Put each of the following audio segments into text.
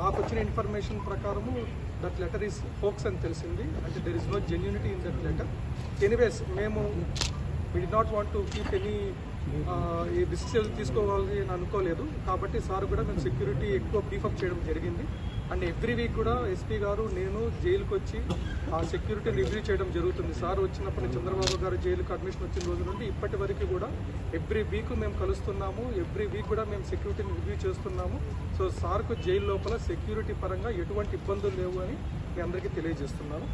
మాకు వచ్చిన ఇన్ఫర్మేషన్ ప్రకారము దట్ లెటర్ ఈస్ హోక్స్ అని తెలిసింది. అంటే there is no genuinity in that letter. Anyways మేము we did not want to keep any ఈ డిసిషన్ తీసుకోవాలి అని అనుకోలేదు. కాబట్టి సార్ కూడా మేము సెక్యూరిటీ ఎక్కువ బీఫప్ చేయడం జరిగింది. అండ్ ఎవ్రీ వీక్ కూడా ఎస్పీ గారు నేను జైలుకి వచ్చి ఆ సెక్యూరిటీ రివ్యూ చేయడం జరుగుతుంది. సార్ వచ్చినప్పుడు చంద్రబాబు గారు జైలుకి అడ్మిషన్ వచ్చిన రోజు నుండి ఇప్పటి వరకు కూడా ఎవ్రీ వీక్ మేము కలుస్తున్నాము. ఎవ్రీ వీక్ కూడా మేము సెక్యూరిటీని రివ్యూ చేస్తున్నాము. సో సార్కు జైలు లోపల సెక్యూరిటీ పరంగా ఎటువంటి ఇబ్బందులు లేవు అని మీ అందరికీ తెలియజేస్తున్నాను.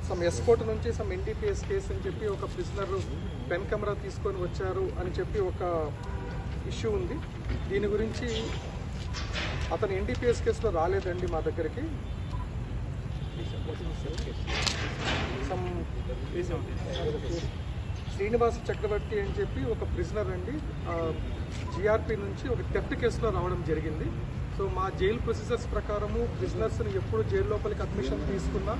సమ్ ఎస్కోట్ నుంచి సమ్ ఎన్డీపీఎస్ కేసు అని చెప్పి ఒక ప్రిజనర్ పెన్ కెమెరా తీసుకొని వచ్చారు అని చెప్పి ఒక ఇష్యూ ఉంది. దీని గురించి అతను ఎన్డీపీఎస్ కేసులో రాలేదండి మా దగ్గరికి. శ్రీనివాస చక్రవర్తి అని చెప్పి ఒక ప్రిజనర్ అండి జిఆర్పి నుంచి ఒక థెఫ్ట్ కేసులో రావడం జరిగింది. సో మా జైలు ప్రొసీజర్స్ ప్రకారము ప్రిజనర్స్ని ఎప్పుడు జైలు లోపలికి అడ్మిషన్ తీసుకున్నా,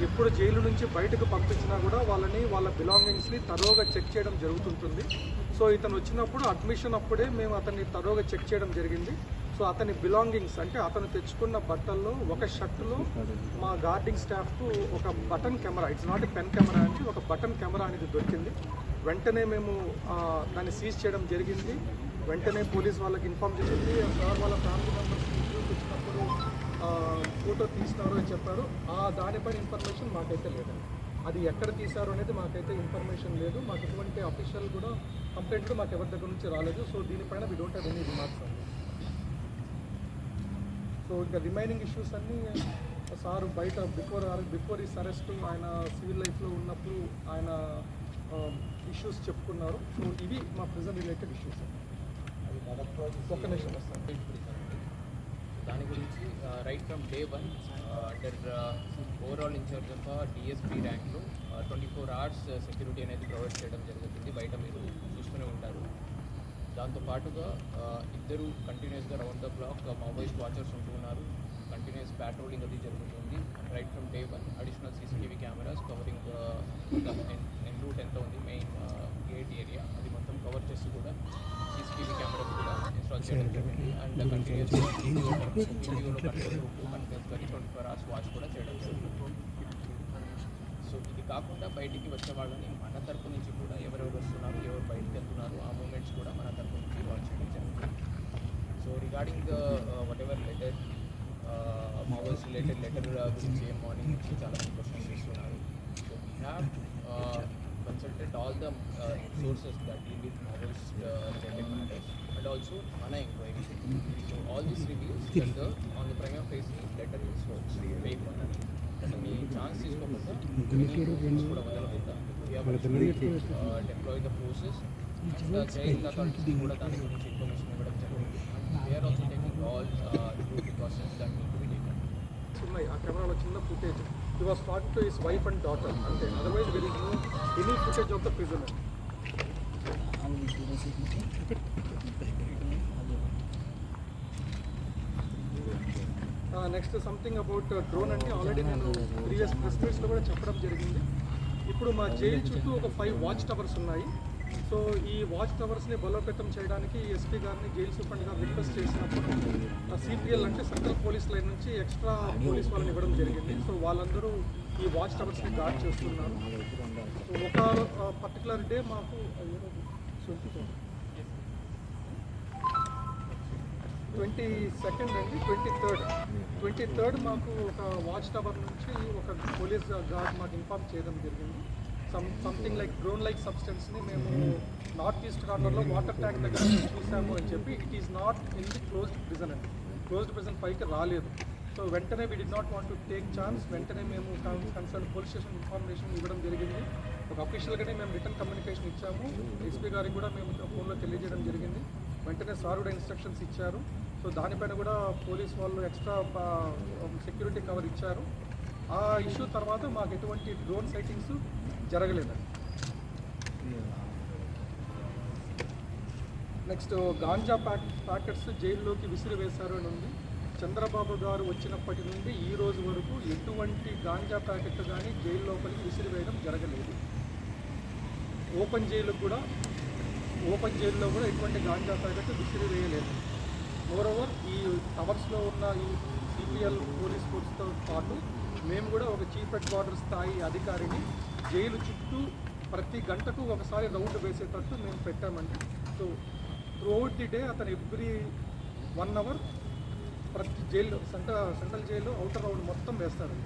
ఎప్పుడు జైలు నుంచి బయటకు పంపించినా కూడా వాళ్ళ బిలాంగింగ్స్ని తరోగా చెక్ చేయడం జరుగుతుంటుంది. సో ఇతను వచ్చినప్పుడు అడ్మిషన్ అప్పుడే మేము అతన్ని తరోగా చెక్ చేయడం జరిగింది. సో అతని బిలాంగింగ్స్ అంటే అతను తెచ్చుకున్న బట్టల్లో ఒక షర్టులో మా గార్డింగ్ స్టాఫ్కు ఒక button camera, it's not a pen camera అంటే ఒక బటన్ కెమెరా అనేది దొరికింది. వెంటనే మేము దాన్ని సీజ్ చేయడం జరిగింది. వెంటనే పోలీస్ వాళ్ళకి ఇన్ఫార్మ్ చేసింది. సార్ వాళ్ళ ఫ్యామిలీ మెంబర్స్ ఇంటర్వ్యూకి వచ్చినప్పుడు ఫోటో తీసినారు అని చెప్పారు. దానిపైన ఇన్ఫర్మేషన్ మాకైతే లేదండి. అది ఎక్కడ తీశారు అనేది మాకైతే ఇన్ఫర్మేషన్ లేదు. మాకు ఎటువంటి అఫీషియల్ కూడా కంప్లైంట్ కూడా మాకు ఎవరి దగ్గర నుంచి రాలేదు. సో దీనిపైన we don't have any remarks అండి. సో ఇంకా రిమైనింగ్ ఇష్యూస్ అన్నీ సార్ బయట బిఫోర్ ఈస్ అరెస్ట్ ఆయన సివిల్ లైఫ్లో ఉన్నప్పుడు ఆయన ఇష్యూస్ చెప్పుకున్నారు. సో ఇవి మా ప్రిజన్ రిలేటెడ్ ఇష్యూస్. ఒక్క నిమిషం వస్తాను. దాని గురించి right from day 1 under overall incharge of DSP ర్యాంక్లో 24 hours సెక్యూరిటీ అనేది ప్రొవైడ్ చేయడం జరుగుతుంది. బయట మీరు చూస్తూనే ఉంటారు. దాంతోపాటుగా ఇద్దరు కంటిన్యూస్గా round the block Maoist watchers ఉంటున్నారు. కంటిన్యూస్ ప్యాట్రోలింగ్ అది జరుగుతుంది. Right from day 1 additional CCTV cameras covering en route ఎంత ఉంది మెయిన్ గేట్ ఏరియా అది మొత్తం కవర్ చేసి కూడా సీసీటీవీ కెమెరాస్ కూడా ఇన్స్టాల్ చేయడం జరిగింది. అండ్ కంటిన్యూస్గా వీడియోలో కంట్రోల్ 24 hours వాచ్ కూడా చేయడం జరిగింది. సో ఇది కాకుండా బయటికి వచ్చే వాళ్ళని మన తరపు నుంచి కూడా ఎవరెవరు వస్తున్నారు, ఎవరు బయటికి వెళ్తున్నారు ఆ మూమెంట్స్ కూడా మన తరపు నుంచి వాచ్ చేయడం జరుగుతుంది. So regarding the what ever letter Maoist related letter గురించి మార్నింగ్ నుంచి చాలా మంది క్వశ్చన్స్ ఇస్తున్నారు. So we have consulted all the sources that deal with Maoist related matters and also mana inquiry. So all these reveals that on the prima facie letter is hoax, fake one. Me chance తీసుకోకుండా కూడా వదలకుండా deploy the forces and jail authorities కూడా దాని గురించి information ఇవ్వడం జరిగింది. They are also taking all due precautions that need to be taken. ఉన్నాయి ఆ కెమెరాలో చిన్న footage. He was talking to his wife and daughter. Okay. Otherwise, there is no any footage of the prisoner. Next, something about drone అంటే already నేను previous press మీట్స్లో కూడా చెప్పడం జరిగింది. ఇప్పుడు మా జైలు చుట్టూ ఒక 5 వాచ్ టవర్స్ ఉన్నాయి. సో ఈ వాచ్ టవర్స్ని బలోపేతం చేయడానికి ఎస్పీ గారిని జైలు సూపరింట్ గారు రిక్వెస్ట్ చేసినప్పుడు సిపిఎల్ అంటే సెంట్రల్ పోలీస్ లైన్ నుంచి ఎక్స్ట్రా పోలీస్ వాళ్ళని ఇవ్వడం జరిగింది. సో వాళ్ళందరూ ఈ వాచ్ టవర్స్ని గార్డ్ చేస్తున్నారు. సో ఒక పర్టికులర్ డే మాకు 22nd అండి 23rd మాకు ఒక వాచ్ టవర్ నుంచి ఒక పోలీస్ గార్డ్ మాకు ఇన్ఫార్మ్ చేయడం జరిగింది. సంథింగ్ లైక్ డ్రోన్ లైక్ సబ్స్టెన్స్ని మేము నార్త్ ఈస్ట్ కార్నర్లో వాటర్ ట్యాంక్ దగ్గర చూసాము అని చెప్పి it is not in the closed prison అండి. క్లోజ్డ్ ప్రిజన్ పైకి రాలేదు. సో వెంటనే we D not want to take chance. వెంటనే మేము కన్సర్న్ పోలీస్ స్టేషన్ ఇన్ఫర్మేషన్ ఇవ్వడం జరిగింది. ఒక అఫీషియల్గానే మేము రిటర్న్ కమ్యూనికేషన్ ఇచ్చాము. ఎస్పీ గారికి కూడా మేము ఫోన్లో తెలియజేయడం జరిగింది. వెంటనే సార్ కూడా ఇన్స్ట్రక్షన్స్ ఇచ్చారు. సో దానిపైన కూడా పోలీస్ వాళ్ళు ఎక్స్ట్రా సెక్యూరిటీ కవర్ ఇచ్చారు. ఆ ఇష్యూ తర్వాత మాకు ఎటువంటి డ్రోన్ సైటింగ్స్ జరగలేదండి. నెక్స్ట్ గాంజా ప్యాకెట్స్ జైల్లోకి విసిరివేశారు అని ఉంది. చంద్రబాబు గారు వచ్చినప్పటి నుండి ఈ రోజు వరకు ఎటువంటి గాంజా ప్యాకెట్ కానీ జైలు లోపలికి విసిరివేయడం జరగలేదు. ఓపెన్ జైలు కూడా ఓపెన్ జైల్లో కూడా ఎటువంటి గాంజా ప్యాకెట్ విసిరి వేయలేదు. మోరోవర్ ఈ టవర్స్లో ఉన్న ఈ సిపిఎల్ పోలీస్ ఫోర్స్తో పాటు మేము కూడా ఒక చీఫ్ హెడ్ క్వార్టర్ స్థాయి అధికారిని జైలు చుట్టూ ప్రతి గంటకు ఒకసారి రౌండ్ వేసేటట్టు మేము పెట్టామండి. సో త్రూఅవుట్ ది డే అతను ఎవ్రీ 1 hour ప్రతి జైల్లో సెంట్రల్ జైల్లో అవుటర్ రౌండ్ మొత్తం వేస్తారండి.